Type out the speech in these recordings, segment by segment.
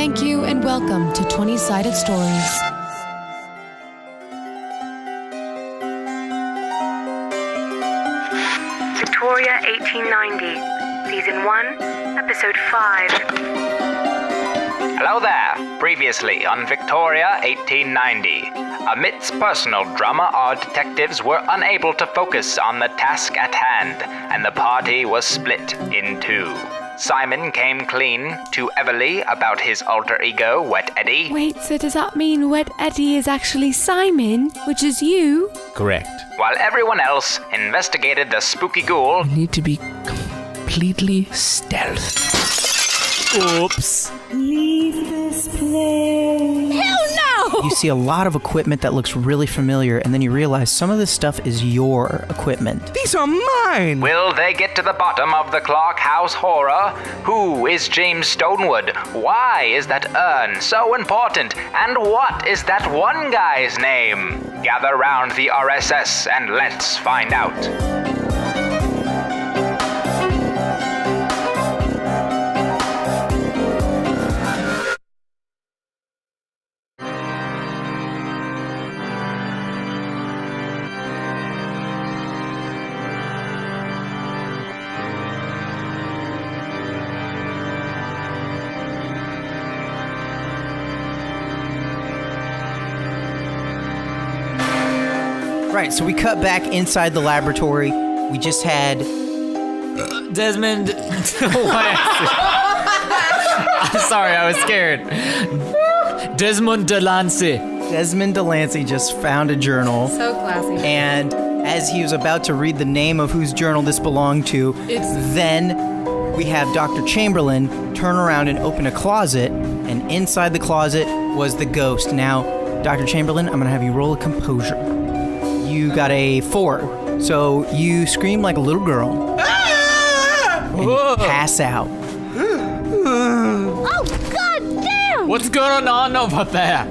Thank you and welcome to 20-Sided Stories. Victoria 1890, Season 1, Episode 5. Hello there. Previously on Victoria 1890. Amidst personal drama, our detectives were unable to focus on the task at hand, and the party was split in two. Simon came clean to Everly about his alter ego, Wet Eddy. Wait, so does that mean Wet Eddy is actually Simon, which is you? Correct. While everyone else investigated the spooky ghoul. You need to be completely stealth. Oops. Leave this place. Hell no! You see a lot of equipment that looks really familiar, and then you realize some of this stuff is your equipment. These are mine! Will they get to the bottom of the Clark House horror? Who is James Stonewood? Why is that urn so important? And what is that one guy's name? Gather round the RSS and let's find out. Right, so we cut back inside the laboratory. We just had... Desmond. I'm sorry, I was scared. Desmond Delancy. Desmond Delancy just found a journal. So classy. And as he was about to read the name of whose journal this belonged to, then we have Dr. Chamberlin turn around and open a closet, and inside the closet was the ghost. Now, Dr. Chamberlin, I'm going to have you roll a composure. You got a 4, so you scream like a little girl and you pass out. Oh, god damn! What's going on over there?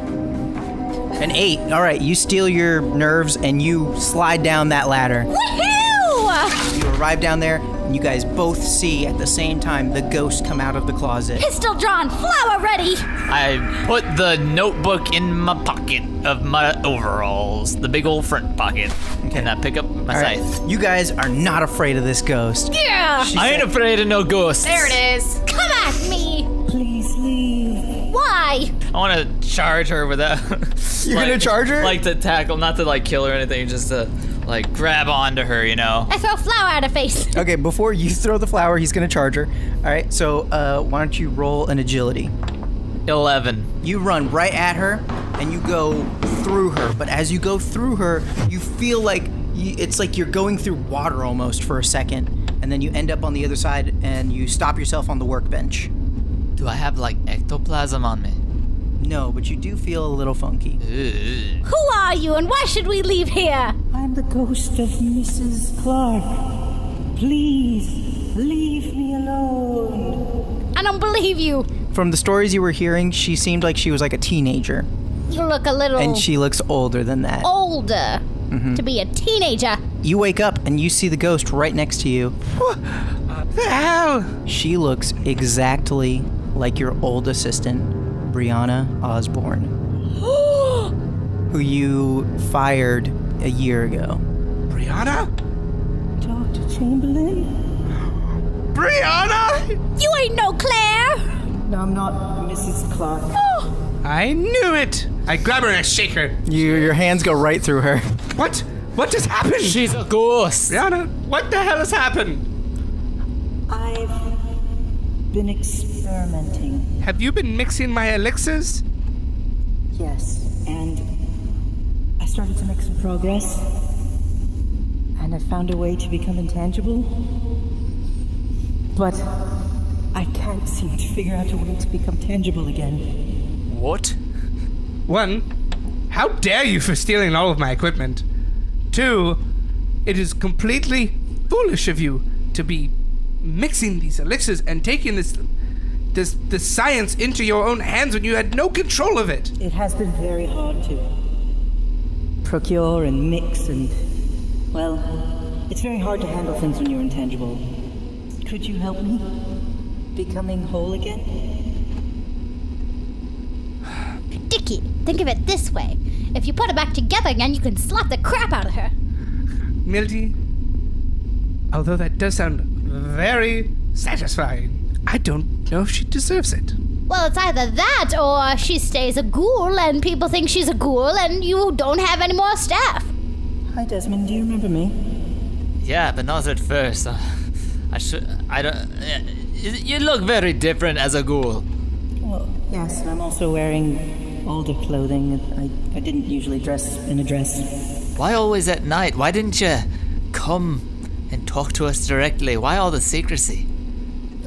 An 8. All right, you steal your nerves and you slide down that ladder. Woohoo! You arrive down there and you guys both see at the same time the ghost come out of the closet. Pistol drawn, flower ready! I put the notebook in my pocket of my overalls, the big old front pocket, and I pick up my All right, scythe. you guys are not afraid of this ghost. Yeah! She I ain't said- afraid of no ghosts. There it is. Come at me! Please leave. Why? I want to charge her with that. You're gonna charge her? Like to tackle, not to like kill her or anything, just to like grab onto her, you know? I throw flour at her face. Okay, before you throw the flower, he's gonna charge her. All right, so why don't you roll an agility? 11. You run right at her and you go through her, but as you go through her, you feel like it's like you're going through water almost for a second, and then you end up on the other side and you stop yourself on the workbench. Do I have like ectoplasm on me? No, but you do feel a little funky. Ugh. Who are you and why should we leave here? I'm the ghost of Mrs. Clark. Please, leave me alone. I don't believe you. From the stories you were hearing, she seemed like she was like a teenager, You look a little and she looks older than that. older to be a teenager. You wake up and you see the ghost right next to you. Ow! She looks exactly like your old assistant, Brianna Osborne, who you fired a year ago. Brianna? Dr. Chamberlain? Brianna! You ain't no Claire. No, I'm not Mrs. Clark. I knew it! I grab her and I shake her. Your hands go right through her. What? What just happened? She's a ghost. Brianna, what the hell has happened? I've been experimenting. Have you been mixing my elixirs? Yes, and I started to make some progress. And I found a way to become intangible. But I can't seem to figure out a way to become tangible again. What? 1, how dare you for stealing all of my equipment? 2, it is completely foolish of you to be mixing these elixirs and taking this science into your own hands when you had no control of it. It has been very hard to procure and mix and, well, it's very hard to handle things when you're intangible. Could you help me? Becoming whole again? sticky. Think of it this way. If you put it back together again, you can slap the crap out of her. Mildy, although that does sound very satisfying, I don't know if she deserves it. Well, it's either that or she stays a ghoul and people think she's a ghoul and you don't have any more staff. Hi, Desmond. Do you remember me? Yeah, but not at first. I don't. You look very different as a ghoul. Well, yes, and I'm also wearing older clothing. I didn't usually dress in a dress. Why always at night? Why didn't you come and talk to us directly? Why all the secrecy?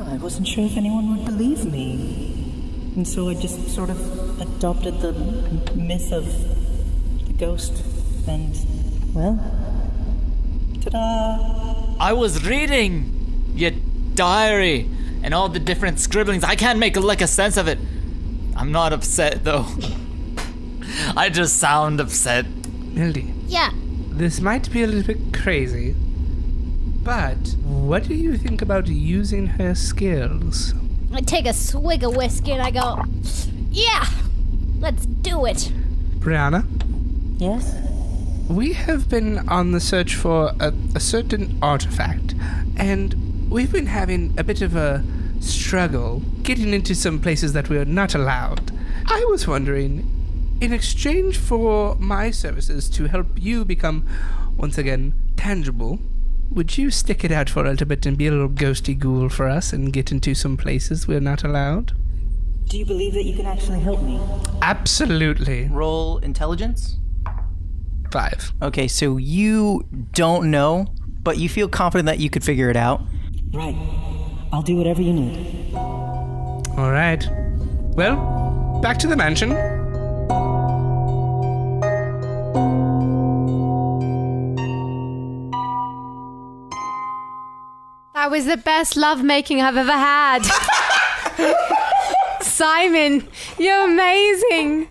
I wasn't sure if anyone would believe me. And so I just sort of adopted the myth of the ghost. And, well, ta-da! I was reading your diary and all the different scribblings. I can't make a sense of it. I'm not upset, though. I just sound upset. Mildy. Yeah. This might be a little bit crazy, but what do you think about using her skills? I take a swig of whiskey and I go, yeah, let's do it. Brianna, Yes? we have been on the search for a certain artifact, and we've been having a bit of a struggle getting into some places that we're not allowed. I was wondering, in exchange for my services to help you become, once again, tangible, would you stick it out for a little bit and be a little ghosty ghoul for us and get into some places we're not allowed? Do you believe that you can actually help me? Absolutely. Roll intelligence. 5. Okay, so you don't know, but you feel confident that you could figure it out. Right. I'll do whatever you need. All right. Well, back to the mansion. That was the best lovemaking I've ever had. Simon, you're amazing.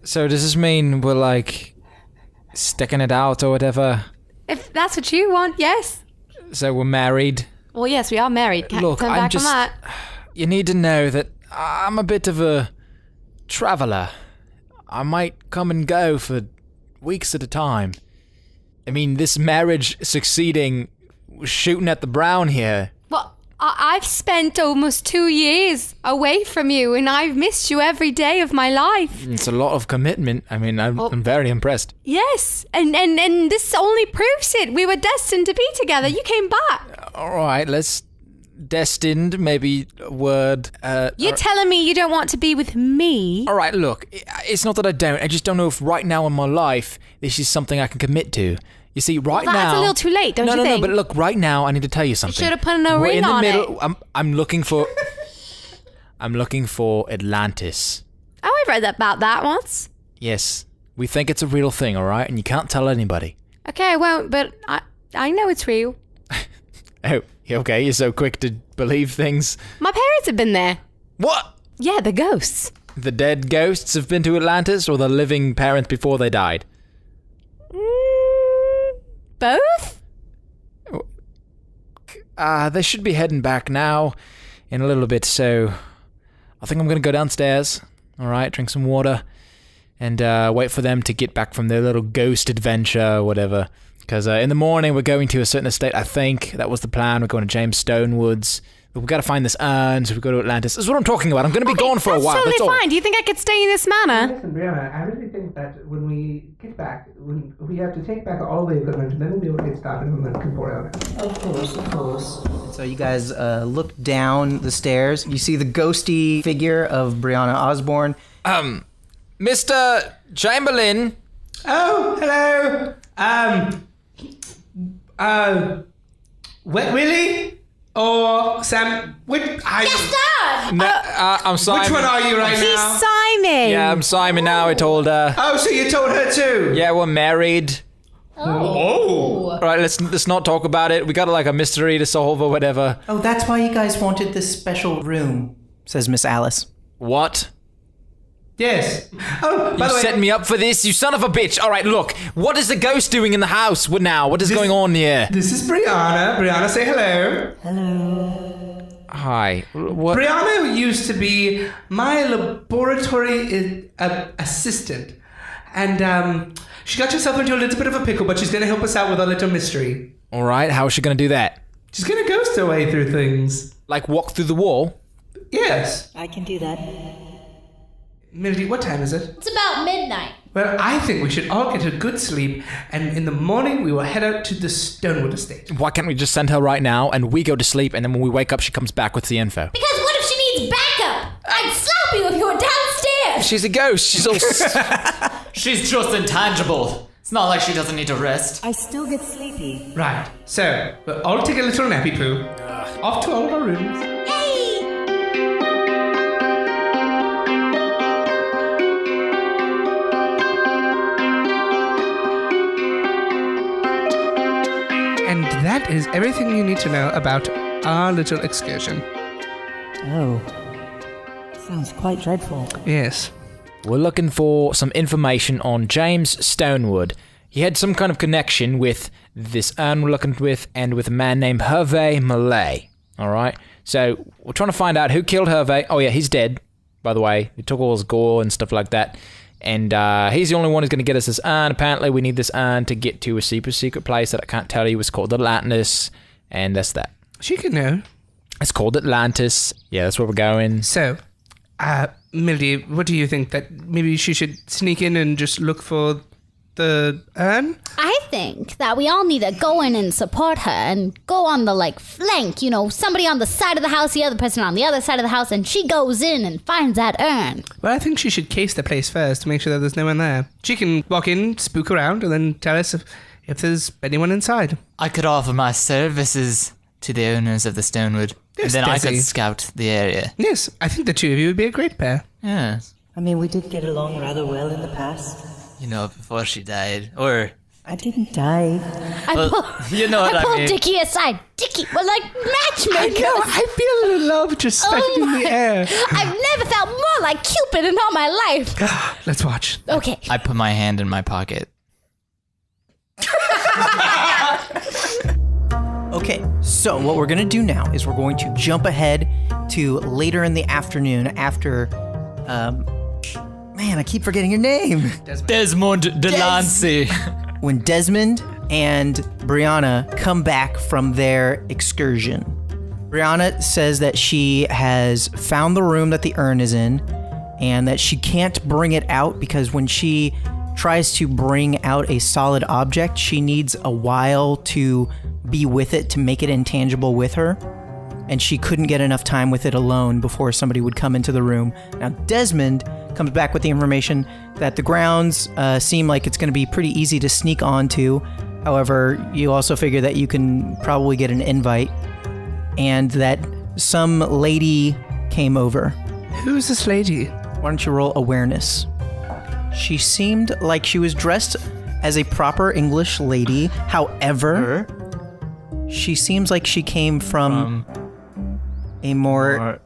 So does this mean we're like sticking it out or whatever? If that's what you want, yes. So we're married? Well, yes, we are married. Can't Look, turn I'm back just... on that. You need to know that I'm a bit of a traveler. I might come and go for weeks at a time. I mean, this marriage succeeding was shooting at the brown here. Well, I've spent almost 2 years away from you, and I've missed you every day of my life. It's a lot of commitment. I mean, I'm very impressed. Yes, and this only proves it. We were destined to be together. You came back. All right, let's... Destined, maybe a word. You're telling me you don't want to be with me? All right, look, it's not that I don't. I just don't know if right now in my life this is something I can commit to. You see, right now... That's a little too late, don't you think? No, but look, right now I need to tell you something. You should have put a ring on it. I'm looking for... I'm looking for Atlantis. Oh, I've read about that once. Yes, we think it's a real thing, all right? And you can't tell anybody. Okay, I won't, but I know it's real. Oh, okay, you're so quick to believe things. My parents have been there. What? Yeah, the ghosts. The dead ghosts have been to Atlantis, or the living parents before they died? Both? They should be heading back now in a little bit, so I think I'm going to go downstairs, all right, drink some water, and wait for them to get back from their little ghost adventure or whatever. Because in the morning we're going to a certain estate, I think. That was the plan. We're going to James Stonewood's. We've got to find this urn, so we go to Atlantis. This is what I'm talking about. I'm going to be gone for a while. That's That's totally all. fine. Do you think I could stay in this manor? Listen, Brianna, I really think that when we get back, we have to take back all the equipment, and then we'll be able to get started on the tutorial. Of course. So you guys look down the stairs. You see the ghosty figure of Brianna Osborne. Mr. Chamberlin. Oh, hello. Wet Willie or Sam? Yes, Dad! No, I'm Simon. Which one are you right He's now? Simon. Yeah, I'm Simon now, I told her. Oh, so you told her too? Yeah, we're married. Oh. All right, let's not talk about it. We got like a mystery to solve or whatever. Oh, that's why you guys wanted this special room, says Miss Alice. What? Yes. Oh, by You the way, set me up for this, you son of a bitch. All right, look. What is the ghost doing in the house now? What is going on here? this is Brianna. Brianna, say hello. Hello. Hi. What? Brianna used to be my laboratory assistant. And she got herself into a little bit of a pickle, but she's going to help us out with a little mystery. All right, how is she going to do that? She's going to ghost her way through things. Like walk through the wall? Yes. I can do that. Mildy, what time is it? It's about midnight. Well, I think we should all get a good sleep, and in the morning we will head out to the Stonewood estate. Why can't we just send her right now and we go to sleep, and then when we wake up she comes back with the info? Because what if she needs backup? I'd slap you if you were downstairs. She's a ghost. She's all... She's just intangible. It's not like she doesn't need to rest. I still get sleepy. Right, so we'll all take a little nappy poo. Off to all of our rooms. And that is everything you need to know about our little excursion. Oh. Sounds quite dreadful. Yes. We're looking for some information on James Stonewood. He had some kind of connection with this urn we're looking with and with a man named Hervé Mallet. Alright? So, we're trying to find out who killed Hervé. Oh yeah, he's dead, by the way. He took all his gore and stuff like that. And he's the only one who's going to get us this urn. Apparently, we need this urn to get to a super secret place that I can't tell you. It's called Atlantis. And that's that. She can know. It's called Atlantis. Yeah, that's where we're going. So, Mildy, what do you think? That maybe she should sneak in and just look for the urn? I think that we all need to go in and support her and go on the, flank. You know, somebody on the side of the house, the other person on the other side of the house, and she goes in and finds that urn. Well, I think she should case the place first to make sure that there's no one there. She can walk in, spook around, and then tell us if there's anyone inside. I could offer my services to the owners of the Stonewood. Yes, and then Desi. I could scout the area. Yes, I think the two of you would be a great pair. Yes. I mean, we did get along rather well in the past. You know, before she died. Or... I didn't die. You know what I pulled mean. Dickie aside. Dickie, we're like matchmakers. I feel a little love just spiking in the air. I've never felt more like Cupid in all my life. Let's watch. Okay. I put my hand in my pocket. Okay, so what we're gonna do now is we're going to jump ahead to later in the afternoon after, man, I keep forgetting your name. Desmond Delancy. When Desmond and Brianna come back from their excursion. Brianna says that she has found the room that the urn is in and that she can't bring it out because when she tries to bring out a solid object, she needs a while to be with it to make it intangible with her. And she couldn't get enough time with it alone before somebody would come into the room. Now, Desmond comes back with the information that the grounds seem like it's going to be pretty easy to sneak onto. However, you also figure that you can probably get an invite and that some lady came over. Who's this lady? Why don't you roll awareness? She seemed like she was dressed as a proper English lady. However, she seems like she came from a more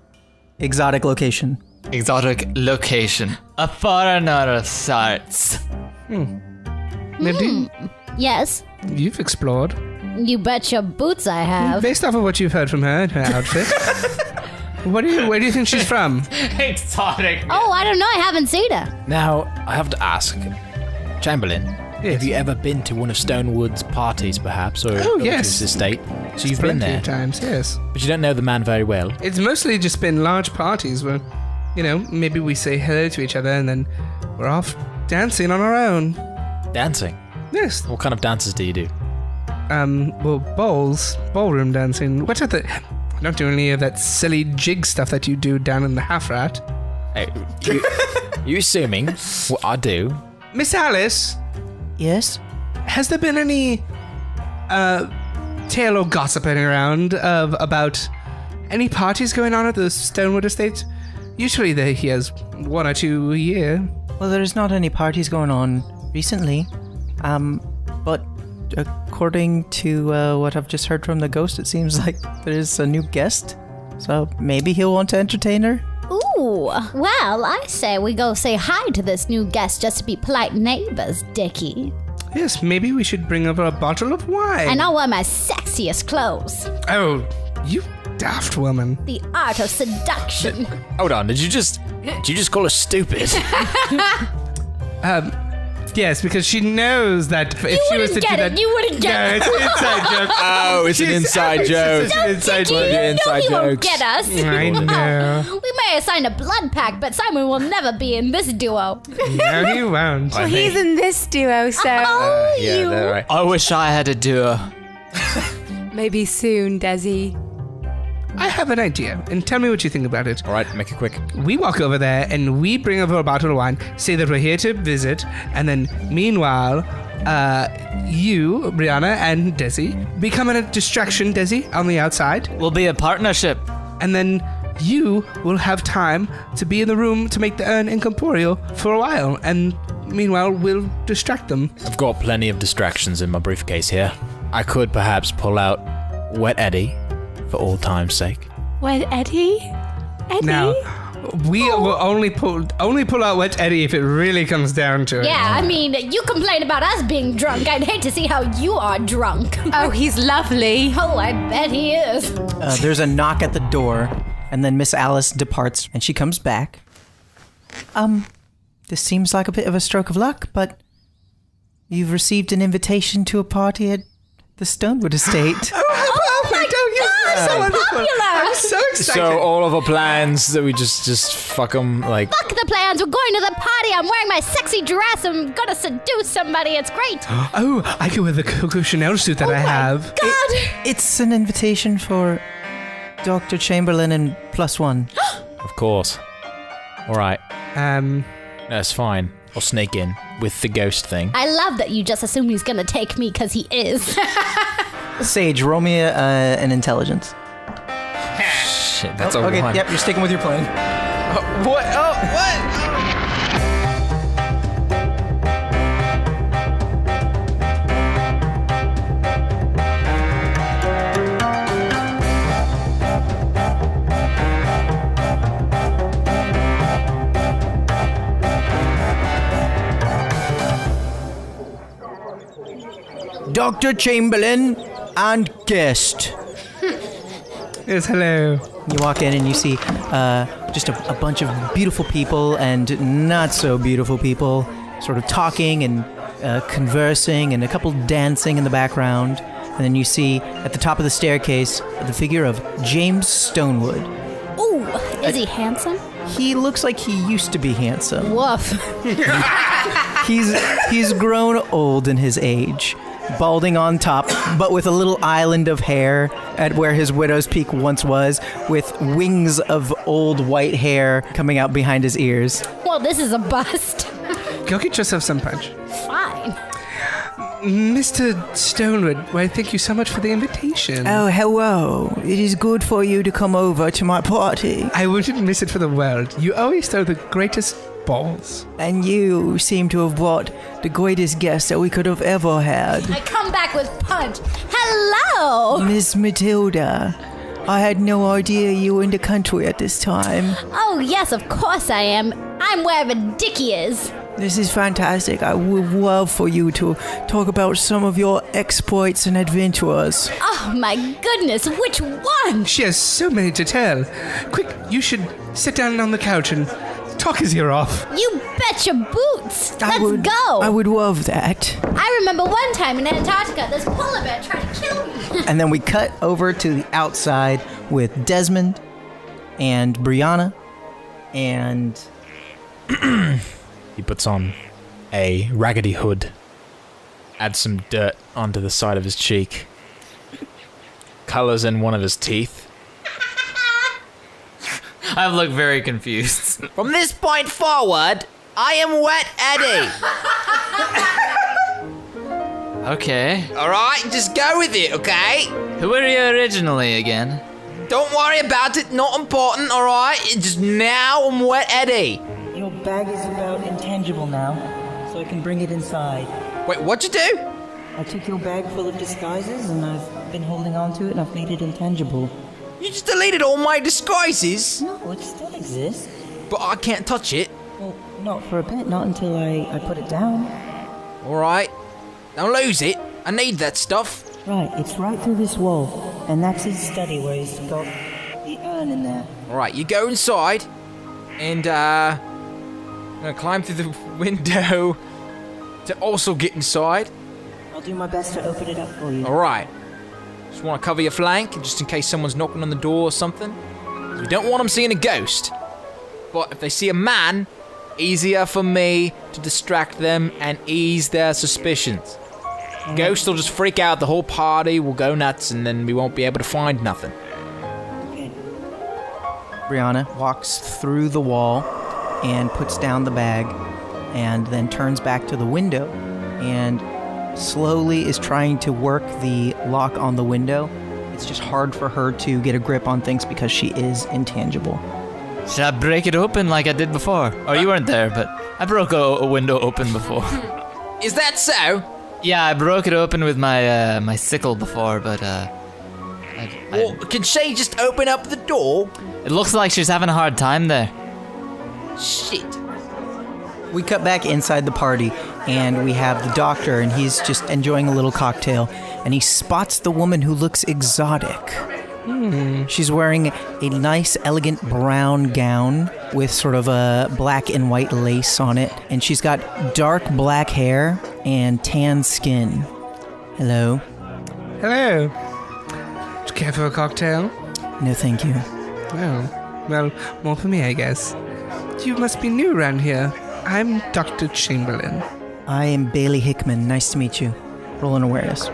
exotic location. Exotic location. A foreigner of sorts. Mildy, Yes. you've explored. You bet your boots I have. Based off of what you've heard from her and her outfit, where do you think she's from? Exotic. Oh, I don't know. I haven't seen her. Now, I have to ask, Chamberlain, have you ever been to one of Stonewood's parties, perhaps, or Oh, to yes. his estate? So you've been Plenty there, of times, yes. but you don't know the man very well. It's mostly just been large parties where, maybe we say hello to each other and then we're off dancing on our own. Dancing? Yes. What kind of dances do you do? Ballroom dancing. I don't do any of that silly jig stuff that you do down in the Half Rat. Hey, you assuming what I do? Miss Alice, Yes? has there been any tale or gossiping around about any parties going on at the Stonewood estate? Usually he has one or two a year. Well, there's not any parties going on recently. But according to what I've just heard from the ghost, it seems like there's a new guest. So maybe he'll want to entertain her? Ooh. Well, I say we go say hi to this new guest just to be polite neighbors, Dickie. Yes, maybe we should bring over a bottle of wine. And I'll wear my sexiest clothes. Oh, you daft woman. The art of seduction. Hold on, did you just call us stupid? Yes, because she knows that if she was to do that... You wouldn't get it. No, it's an inside joke. Oh, it's an inside joke. It's an inside joke. You won't get us. I know. We may have signed a blood pact, but Simon will never be in this duo. No, he won't. Well, he's in this duo, so Yeah, they're right. I wish I had a duo. maybe soon, Desi. I have an idea, and tell me what you think about it. All right, make it quick. We walk over there, and we bring over a bottle of wine, say that we're here to visit, and then meanwhile, you, Brianna, and Desi become a distraction, Desi, on the outside. We'll be a partnership. And then you will have time to be in the room to make the urn incorporeal for a while, and meanwhile, we'll distract them. I've got plenty of distractions in my briefcase here. I could perhaps pull out Wet Eddy for all time's sake. Wet Eddy? Eddie? Now, we will only pull out Wet Eddy if it really comes down to it. Yeah, I mean, you complain about us being drunk. I'd hate to see how you are drunk. Oh, he's lovely. Oh, I bet he is. There's a knock at the door, and then Miss Alice departs, and she comes back. This seems like a bit of a stroke of luck, but you've received an invitation to a party at the Stonewood estate. Oh my God, so wonderful. popular. I'm so excited. So all of our plans that we just fuck them like. Fuck the plans. We're going to the party. I'm wearing my sexy dress. I'm gonna seduce somebody. It's great. Oh, I can wear the Coco Chanel suit that I have. God. It's an invitation for Dr. Chamberlin and +1. Of course. All right, Um, that's fine. I'll sneak in with the ghost thing. I love that you just assume he's gonna take me because he is. Sage, roll me an intelligence. Shit, that's a Okay, one. yep, you're sticking with your plan. what? Oh, what? Dr. Chamberlain and guest. Yes, hello. You walk in and you see just a bunch of beautiful people and not so beautiful people sort of talking and conversing and a couple dancing in the background. And then you see at the top of the staircase the figure of James Stonewood. Ooh, is he handsome? He looks like he used to be handsome. Woof. He's grown old in his age, balding on top, but with a little island of hair at where his widow's peak once was, with wings of old white hair coming out behind his ears. Well, this is a bust. Go get yourself some punch. Fine. Mr. Stonewood, why, thank you so much for the invitation. Oh, hello. It is good for you to come over to my party. I wouldn't miss it for the world. You always throw the greatest balls. And you seem to have brought the greatest guest that we could have ever had. I come back with punch. Hello. Miss Matilda, I had no idea you were in the country at this time. Oh, yes, of course I am. I'm wherever Dickie is. This is fantastic. I would love for you to talk about some of your exploits and adventures. Oh, my goodness, which one? She has so many to tell. Quick, you should sit down on the couch and talk his ear off. You bet your boots. Let's go. I would love that. I remember one time in Antarctica, this polar bear tried to kill me. And then we cut over to the outside with Desmond and Brianna and... He puts on a raggedy hood, adds some dirt onto the side of his cheek, colors in one of his teeth. I've looked very confused. From this point forward, I am Wet Eddy. Okay. Alright, just go with it, okay? Who were you originally again? Don't worry about it, not important, alright? Just now I'm Wet Eddy. Your bag is about intangible now, so I can bring it inside. Wait, what'd you do? I took your bag full of disguises and I've been holding on to it and I've made it intangible. You just deleted all my disguises. No, it still exists. But I can't touch it. Well, not for a bit, not until I put it down. Alright. Don't lose it. I need that stuff. Right, it's right through this wall. And that's his study where he's got the urn in there. Alright, you go inside, and I'm gonna climb through the window to also get inside. I'll do my best to open it up for you. Alright. Just want to cover your flank, just in case someone's knocking on the door or something. We don't want them seeing a ghost. But if they see a man, easier for me to distract them and ease their suspicions. Ghost will just freak out, the whole party will go nuts, and then we won't be able to find nothing. Okay. Brianna walks through the wall and puts down the bag and then turns back to the window and slowly is trying to work the lock on the window. It's just hard for her to get a grip on things because she is intangible. Should I break it open like I did before? Oh, you weren't there, but I broke a window open before. Is that so? Yeah, I broke it open with my my sickle before, but Well, can she just open up the door? it looks like she's having a hard time there. Shit. We cut back inside the party, and we have the doctor, and he's just enjoying a little cocktail, and he spots the woman who looks exotic. She's wearing a nice, elegant brown gown with sort of a black and white lace on it, and she's got dark black hair and tan skin. Hello? Hello. Do you care for a cocktail? No, thank you. Well, more for me, I guess. You must be new around here. I'm Dr. Chamberlin. I am Bailey Hickman. Nice to meet you. Roll an awareness.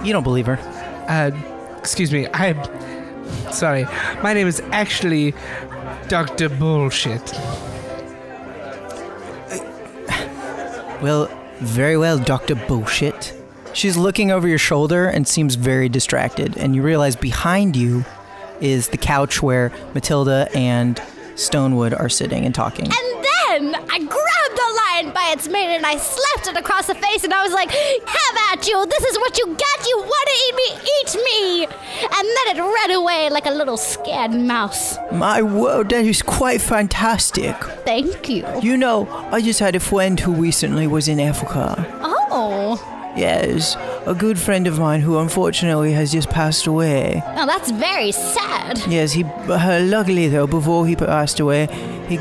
You don't believe her. Excuse me, I'm sorry. My name is actually Dr. Bullshit. Well, very well, Dr. Bullshit. She's looking over your shoulder and seems very distracted, and you realize behind you is the couch where Matilda and Stonewood are sitting and talking. And then I grabbed a lion by its mane and I slapped it across the face and I was like, have at you, this is what you get, you want to eat me. And then it ran away like a little scared mouse. My word, that is quite fantastic. Thank you. You know, I just had a friend who recently was in Africa. Oh. Yes, a good friend of mine who unfortunately has just passed away. Now that's very sad. Yes, luckily though, before he passed away, he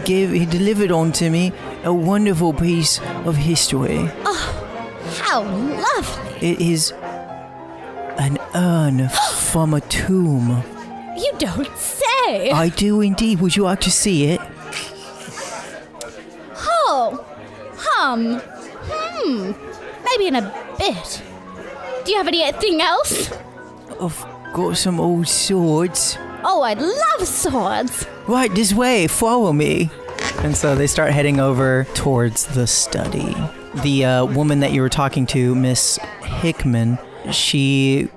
delivered on to me a wonderful piece of history. Oh, how lovely. It is an urn from a tomb. You don't say. I do indeed. Would you like to see it? Oh. Maybe in a bit. Do you have anything else? I've got some old swords. Oh, I love swords. Right, this way. Follow me. And so they start heading over towards the study. The woman that you were talking to, Miss Hickman, she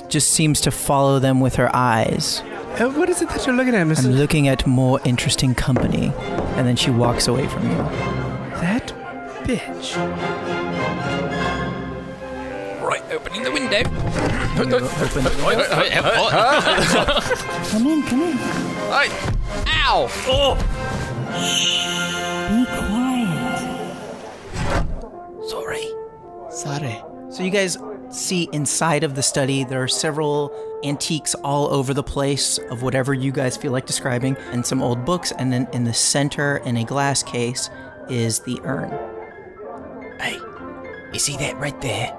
just seems to follow them with her eyes. What is it that you're looking at, Mrs.? I'm looking at more interesting company. And then she walks away from you. That bitch. Right, opening the window. Come in. Right. Ow! Oh! Be quiet. Sorry. So you guys see inside of the study, there are several antiques all over the place of whatever you guys feel like describing, and some old books, and then in the center, in a glass case, is the urn. Hey, you see that right there?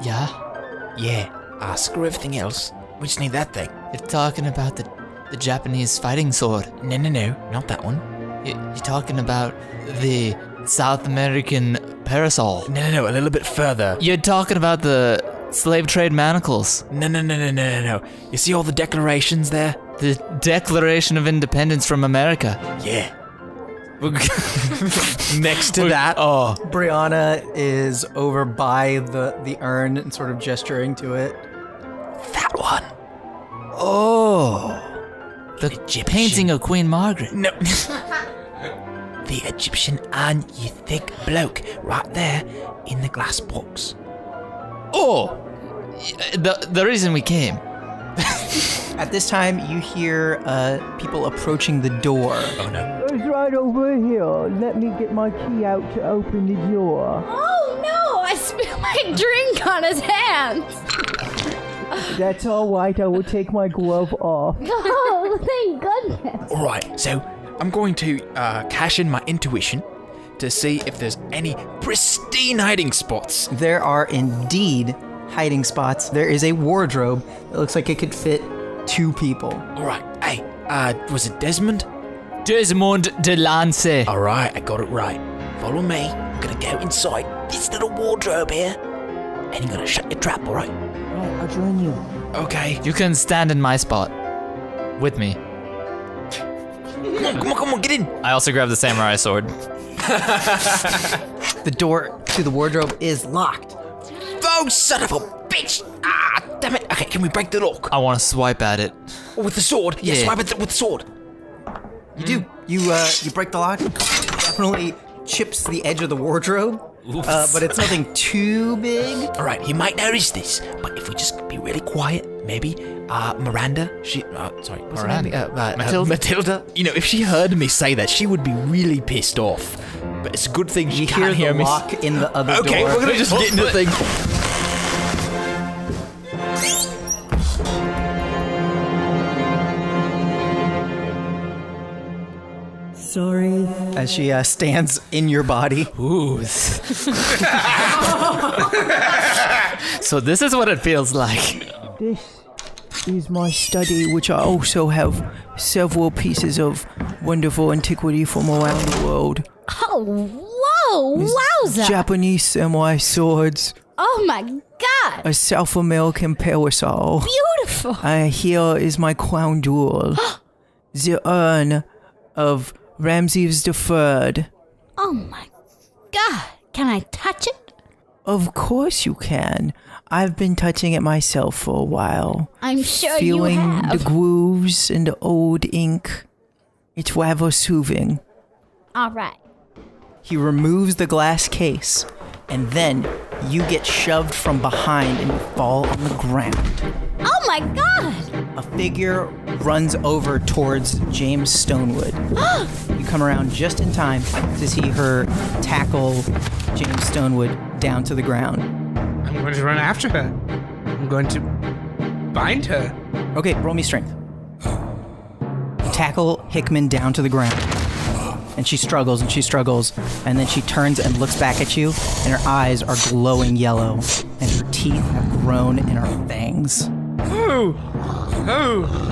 Yeah? Yeah. Screw everything else. We just need that thing. You're talking about the Japanese fighting sword. No, not that one. You're talking about the South American parasol. No, a little bit further. You're talking about the slave trade manacles. No. You see all the declarations there? The Declaration of Independence from America. Yeah. Next to that. Oh. Brianna is over by the urn and sort of gesturing to it. That one. Oh. The painting of Queen Margaret. No. The Egyptian and you thick bloke right there in the glass box. Oh. The reason we came. At this time, you hear people approaching the door. Oh no. It's right over here. Let me get my key out to open the door. Oh no, I spilled my drink on his hands. That's all right. I will take my glove off. Oh, thank goodness. All right, so I'm going to cash in my intuition to see if there's any pristine hiding spots. There are indeed hiding spots. There is a wardrobe that looks like it could fit 2 people. All right, hey, was it Desmond? Desmond Delancy. All right, I got it right. Follow me. I'm gonna go inside this little wardrobe here, and you're gonna shut your trap, all right? Right, I'll join you. Okay. You can stand in my spot. With me. Come on, get in. I also grab the samurai sword. The door to the wardrobe is locked. Oh, son of a bitch! Ah, damn it. Okay, can we break the lock? I want to swipe at it. Oh, with the sword? Yeah, Yeah. swipe it with the sword. You do. You break the lock. Definitely chips the edge of the wardrobe. But it's nothing too big. All right, you might notice this, but if we just be really quiet, maybe Miranda, what's her Miranda? name? Matilda? Matilda. You know, if she heard me say that, she would be really pissed off. But it's a good thing she You can't hear hear the me. lock in the other door. Okay, we're gonna just get into the thing. Sorry. As she stands in your body. Ooh. So this is what it feels like. This is my study, which I also have several pieces of wonderful antiquity from around the world. Oh, whoa, wowza. Japanese samurai swords, Oh my god. a South American parasol. Beautiful. Here is my crown jewel. The urn of Ramses III. Oh my god. Can I touch it? Of course you can. I've been touching it myself for a while. I'm sure Feeling you have. the grooves and the old ink. It's rather soothing. All right. He removes the glass case, and then you get shoved from behind and you fall on the ground. Oh my god. A figure runs over towards James Stonewood. You come around just in time to see her tackle James Stonewood down to the ground. I'm going to run after her. I'm going to bind her. Okay, roll me strength. You tackle Hickman down to the ground. And she struggles, and then she turns and looks back at you, and her eyes are glowing yellow, and her teeth have grown in her fangs. Oh!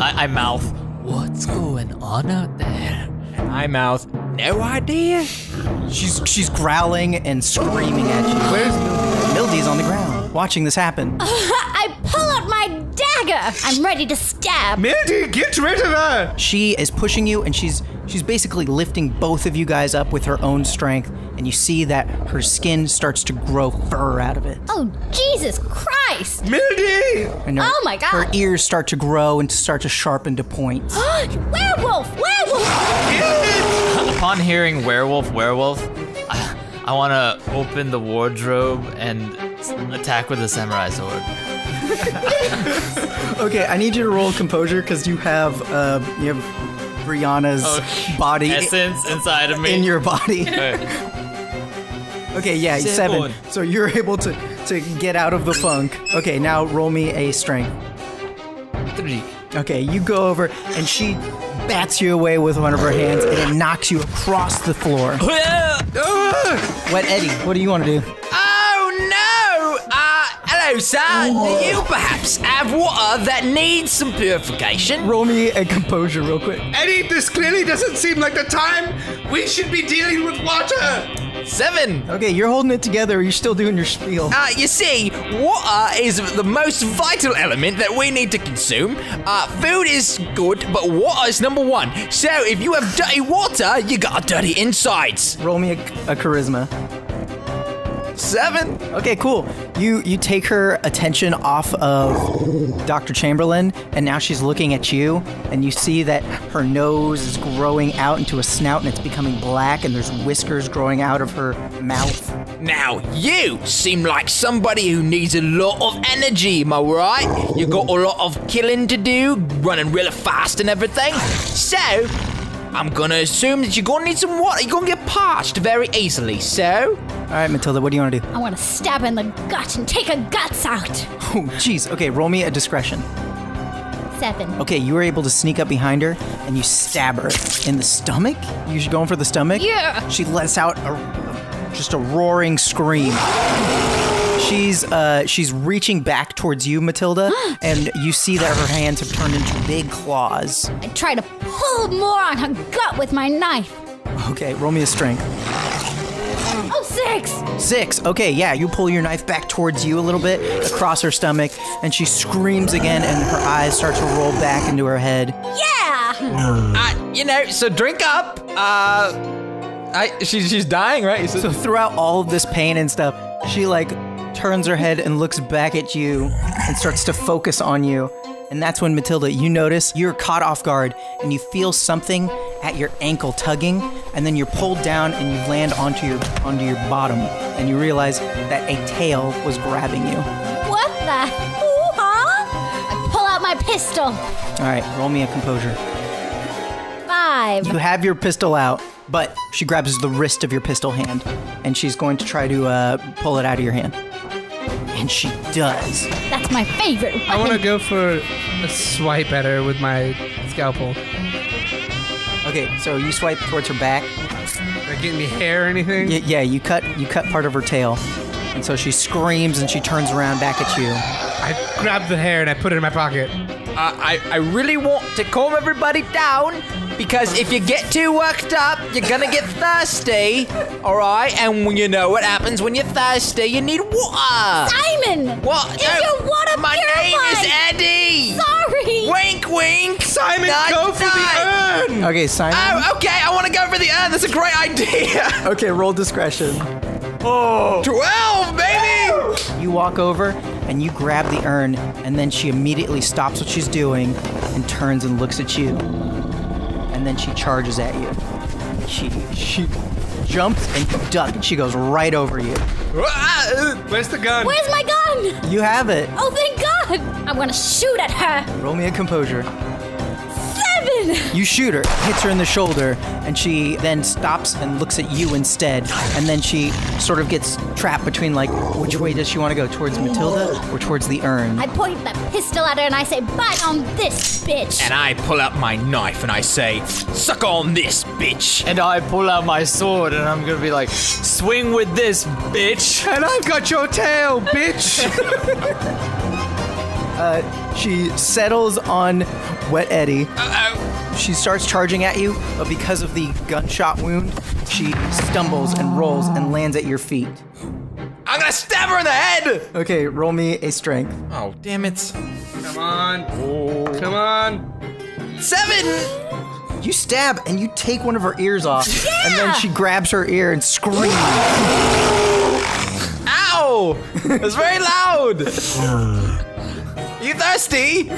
I mouth. What's going on out there? And I mouth, no idea. She's growling and screaming at you. Where's Mildy? Mildy's on the ground, watching this happen. I pull out my dagger. I'm ready to stab. Mildy, get rid of her! She is pushing you, and she's basically lifting both of you guys up with her own strength, and you see that her skin starts to grow fur out of it. Oh, Jesus Christ. Mildy! And her, Oh my God. Her ears start to grow and start to sharpen to points. Werewolf! Upon hearing werewolf, I want to open the wardrobe and attack with a samurai sword. Okay, I need you to roll composure because you have Brianna's body Essence inside of me. in your body. Okay, yeah, 7. Seven. So you're able to get out of the funk. Okay, now roll me a strength. 3. Okay, you go over and she bats you away with one of her hands and it knocks you across the floor. Wet Eddy, what do you want to do? Oh no! Hello, sir. Do you perhaps have water that needs some purification? Roll me a composure real quick. Eddie, this clearly doesn't seem like the time we should be dealing with water! 7. Okay, you're holding it together. You're still doing your spiel. You see, water is the most vital element that we need to consume. Food is good, but water is number 1. So if you have dirty water, you got dirty insides. Roll me a charisma. 7. Okay, cool. You take her attention off of Dr. Chamberlin, and now she's looking at you, and you see that her nose is growing out into a snout, and it's becoming black, and there's whiskers growing out of her mouth. Now, you seem like somebody who needs a lot of energy, am I right? You got a lot of killing to do, running really fast and everything. So, I'm gonna assume that you're gonna need some water. You're gonna get parched very easily, so... All right, Matilda, what do you want to do? I want to stab in the gut and take her guts out. Oh, jeez. Okay, roll me a discretion. 7. Okay, you were able to sneak up behind her and you stab her in the stomach. You should go in for the stomach. Yeah. She lets out just a roaring scream. She's reaching back towards you, Matilda, and you see that her hands have turned into big claws. I try to pull more on her gut with my knife. Okay, roll me a strength. Oh, 6. 6. Okay, yeah, you pull your knife back towards you a little bit, across her stomach, and she screams again, and her eyes start to roll back into her head. Yeah. So drink up. She's dying, right? So throughout all of this pain and stuff, she turns her head and looks back at you and starts to focus on you. And that's when, Matilda, you notice you're caught off guard and you feel something at your ankle tugging, and then you're pulled down and you land onto your bottom, and you realize that a tail was grabbing you. What the hoo-ha? I pull out my pistol. All right, roll me a composure. 5. You have your pistol out, but she grabs the wrist of your pistol hand, and she's going to try to pull it out of your hand. And she does. That's my favorite weapon. I want to go for a swipe at her with my scalpel. Okay, so you swipe towards her back. Did I get any hair or anything? Yeah, you cut part of her tail, and so she screams and she turns around back at you. I grab the hair and I put it in my pocket. I really want to calm everybody down, because if you get too worked up, you're gonna get thirsty, all right? And when you know what happens when you're thirsty, you need water. Simon! What? Is your water My purified? name is Eddie. Sorry! Wink, wink. Simon, go for the urn! Okay, Simon. Oh, okay. I want to go for the urn. That's a great idea. Okay, roll discretion. Oh, 12, baby. You walk over and you grab the urn, and then she immediately stops what she's doing and turns and looks at you. And then she charges at you. She jumps and you duck, and she goes right over you. Where's the gun? Where's my gun? You have it. Oh, thank God! I'm gonna shoot at her. Roll me a composure. 7! You shoot her, hits her in the shoulder, and she then stops and looks at you instead. And then she sort of gets trapped between, which way does she want to go? Towards Matilda or towards the urn? I point the pistol at her and I say, bite on this, bitch! And I pull out my knife and I say, suck on this, bitch. And I pull out my sword and I'm gonna be like, swing with this, bitch. And I've got your tail, bitch! She settles on Wet Eddy. She starts charging at you, but because of the gunshot wound, she stumbles and rolls and lands at your feet. I'm gonna stab her in the head. Okay, roll me a strength. Oh, damn it. Come on. Come on. 7. You stab and you take one of her ears off, and then she grabs her ear and screams. Ow! That's very loud. You thirsty?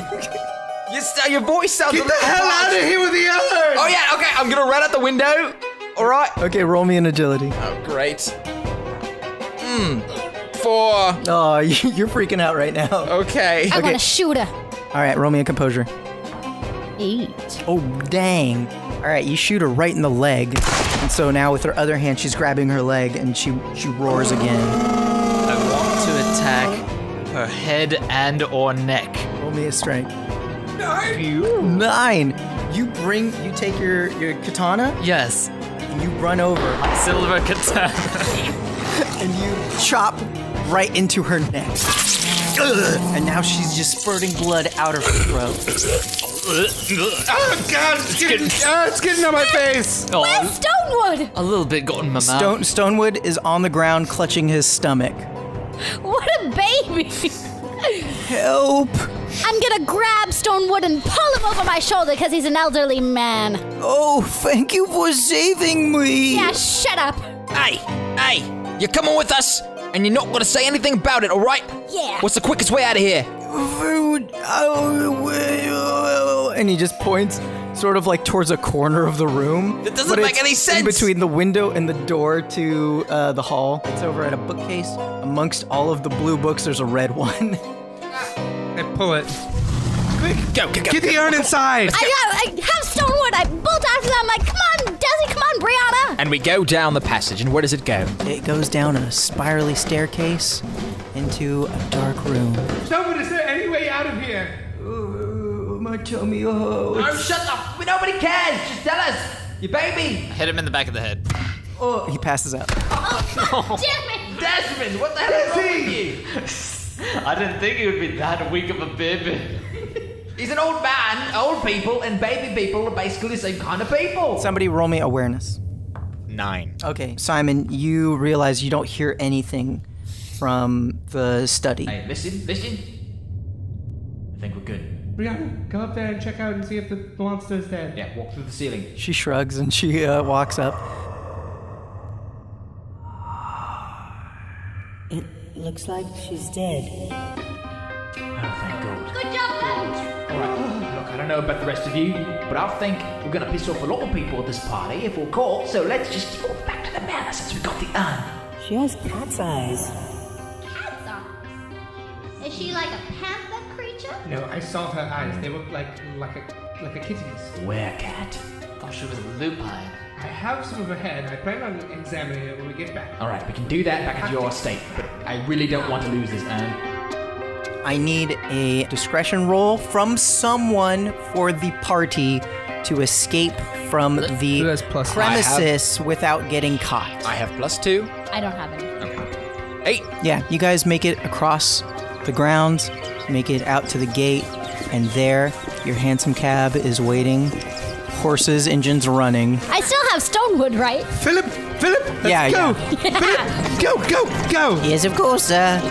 Your voice sounds Get the hell out of here with the urn! Oh yeah, okay, I'm gonna run out the window. All right. Okay, roll me an agility. Oh, great. 4. Oh, you're freaking out right now. Okay. I wanna shoot her. All right, roll me a composure. 8. Oh, dang. All right, you shoot her right in the leg. And so now with her other hand, she's grabbing her leg and she roars again. I want to attack her head and or neck. Roll me a strength. 9. You take your katana Yes. and you run over Silver katana. and you chop right into her neck. And now she's just spurting blood out of her throat. Oh, God! It's getting on my face! Where's Stonewood? A little bit got in my mouth. Stonewood is on the ground clutching his stomach. What a baby! Help! I'm gonna grab Stonewood and pull him over my shoulder because he's an elderly man. Oh, thank you for saving me! Yeah, shut up. Hey, you're coming with us, and you're not gonna say anything about it, all right? Yeah. What's the quickest way out of here? And he just points sort of towards a corner of the room. That doesn't but make it's any sense. In between the window and the door to the hall. It's over at a bookcase. Amongst all of the blue books, there's a red one. I pull it. Go. Get the urn inside! I have Stonewood. I bolt after them like we go down the passage, and where does it go? It goes down a spirally staircase into a dark room. Stonewood, is there any way out of here? My tummy hurts. Oh, shut up! Nobody cares! Just tell us! Your baby! Hit him in the back of the head. He passes out. Damn it! Desmond, what the hell is wrong with you? I didn't think he would be that weak of a baby. He's an old man. Old people and baby people are basically the same kind of people. Somebody roll me awareness. 9. Okay, Simon, you realize you don't hear anything from the study. Hey, listen. I think we're good. Brianna, go up there and check out and see if the monster's dead. Yeah, walk through the ceiling. She shrugs and she walks up. It looks like she's dead. Oh, thank God. Good job, Coach. Alright, look, I don't know about the rest of you, but I think we're gonna piss off a lot of people at this party if we're caught, so let's just go back to the manor since we got the urn. She has cat's eyes. Cat's eyes. Is she like a panther creature? No, I saw her eyes. They look like a kitty's. Werecat. Thought she was a lupine. I have some of her hair, and I plan on examining it when we get back. Alright, we can do that back at your estate, but I really don't want to lose this urn. I need a discretion roll from someone for the party to escape from Who the has plus? premises without getting caught. I have +2. I don't have any. 8. Yeah, you guys make it across the grounds, make it out to the gate, and there, your handsome cab is waiting. Horses, engines running. I still have Stonewood, right? Philip, let's Yeah, go. yeah. Philip, go. Yes, of course, sir.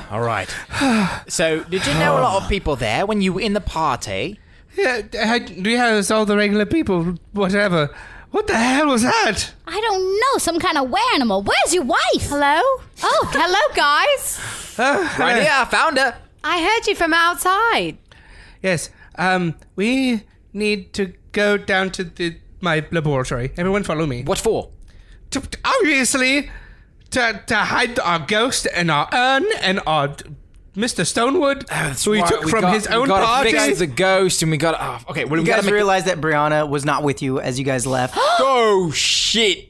All right. So, did you know a lot of people there when you were in the party? Yeah, it's all the regular people, whatever. What the hell was that? I don't know, some kind of were-animal. Where's your wife? Hello? Oh, hello, guys. Right here, I found her. I heard you from outside. Yes, we need to go down to my laboratory. Everyone follow me. What for? Obviously, to hide our ghost and our urn and our Mr. Stonewood, who we took from his own we gotta party. fix the ghost, and we got. Oh, okay, well, we You gotta guys make. realize that Brianna was not with you as you guys left. Oh shit!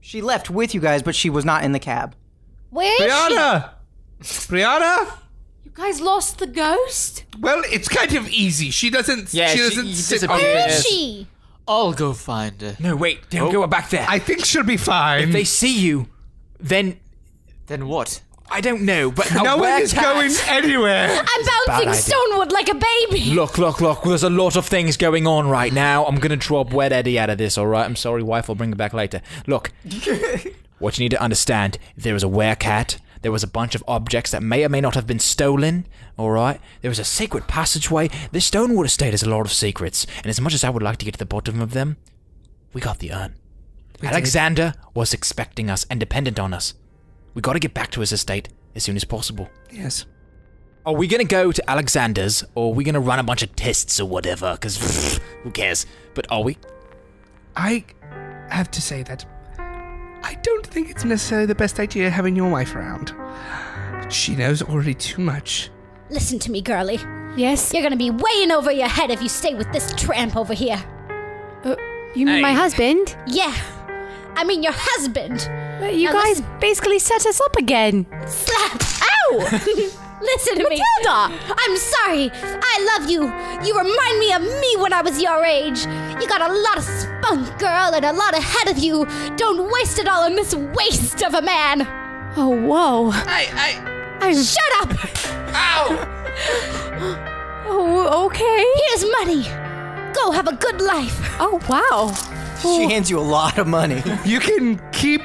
She left with you guys, but she was not in the cab. Where is Brianna? You guys lost the ghost? Well, it's kind of easy. She doesn't. Yeah, she she doesn't sit she? on Where it. is she? I'll go find her. No, wait, don't go back there. I think she'll be fine. If they see you, then Then what? I don't know. But no one is going anywhere. I'm bouncing idea. Stonewood like a baby. Look. There's a lot of things going on right now. I'm gonna drop Wet Eddy out of this, all right? I'm sorry, wife. I'll bring it back later. Look, what you need to understand: there was a werecat. There was a bunch of objects that may or may not have been stolen, all right? There was a secret passageway. This Stonewood estate has a lot of secrets, and as much as I would like to get to the bottom of them, we got the urn. Alexander was expecting us and dependent on us. We got to get back to his estate as soon as possible. Yes. Are we going to go to Alexander's, or are we going to run a bunch of tests or whatever? Because who cares? But are we? I have to say that I don't think it's necessarily the best idea having your wife around. She knows already too much. Listen to me, girlie. Yes? You're gonna be way in over your head if you stay with this tramp over here. You mean my husband? Yeah. I mean your husband. You Now guys basically set us up again. Slap! Ow! Listen to me. Matilda! I'm sorry. I love you. You remind me of me when I was your age. You got a lot of spunk, girl, and a lot ahead of you. Don't waste it all on this waste of a man. Oh, whoa. Shut up! Ow! Oh, okay. Here's money. Go have a good life. Oh, wow. She hands you a lot of money. You can keep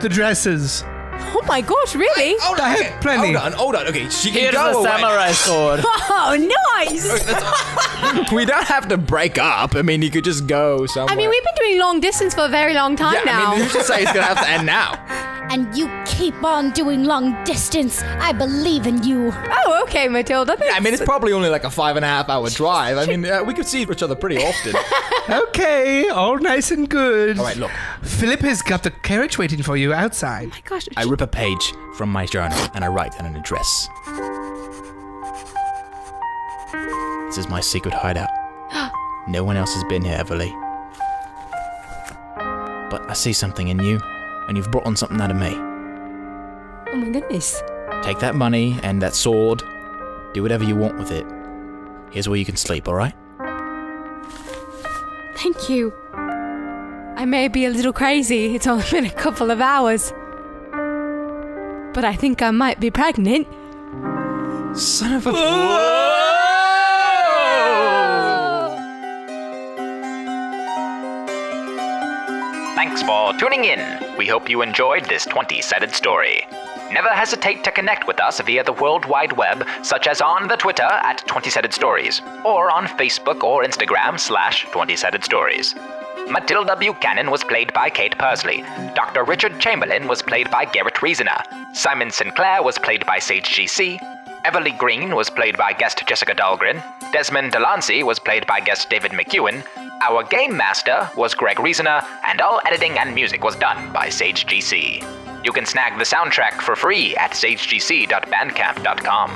the dresses. Oh my gosh, really? I have plenty. Hold on. Okay, she can Here's go the away. samurai sword. Oh, nice. We don't have to break up. I mean, you could just go somewhere. I mean, we've been doing long distance for a very long time now. I mean, you should say it's going to have to end now. And you keep on doing long distance. I believe in you. Oh, okay, Matilda. Yeah, I mean, it's probably only like a 5.5 hour drive. I mean, we could see each other pretty often. Okay, all nice and good. All right, look. Philip has got the carriage waiting for you outside. Oh my gosh. I rip a page from my journal and I write down an address. This is my secret hideout. No one else has been here, Everly. But I see something in you, and you've brought on something out of me. Oh my goodness. Take that money and that sword. Do whatever you want with it. Here's where you can sleep, alright? Thank you. I may be a little crazy. It's only been a couple of hours. But I think I might be pregnant. Son of a... Thanks for tuning in. We hope you enjoyed this 20-sided story. Never hesitate to connect with us via the World Wide Web, such as on the Twitter at 20-sided stories, or on Facebook or Instagram /20-sided stories. Matilda Buchanan was played by Kate Pursley. Dr. Richard Chamberlin was played by Garrett Reasoner. Simon Sinclair was played by Sage GC. Everly Green was played by guest Jessica Dahlgren. Desmond Delancy was played by guest David McEuen. Our game master was Greg Reasoner, and all editing and music was done by Sage GC. You can snag the soundtrack for free at sagegc.bandcamp.com.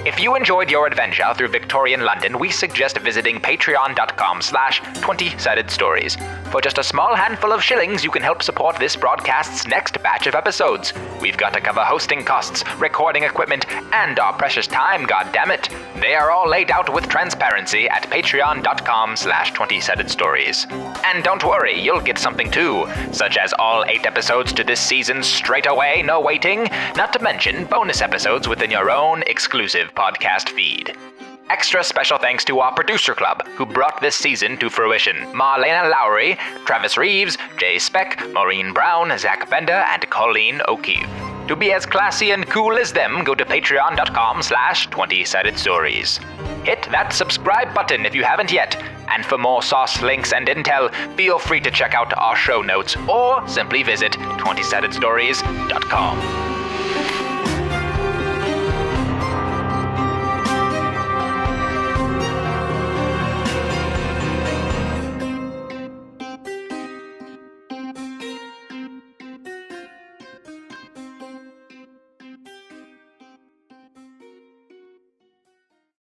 If you enjoyed your adventure through Victorian London, we suggest visiting patreon.com/20-sided stories. For just a small handful of shillings, you can help support this broadcast's next batch of episodes. We've got to cover hosting costs, recording equipment, and our precious time, goddammit. They are all laid out with transparency at patreon.com/20-sided stories. And don't worry, you'll get something too, such as all 8 episodes to this season straight away, no waiting, not to mention bonus episodes within your own exclusive podcast feed. Extra special thanks to our producer club, who brought this season to fruition. Marlena Lowry, Travis Reaves, Jay Speck, Maureen Brown, Zack Bender, and Colleen O'Keefe. To be as classy and cool as them, go to patreon.com/20-sided stories. Hit that subscribe button if you haven't yet. And for more sauce, links, and intel, feel free to check out our show notes or simply visit 20sidedstories.com.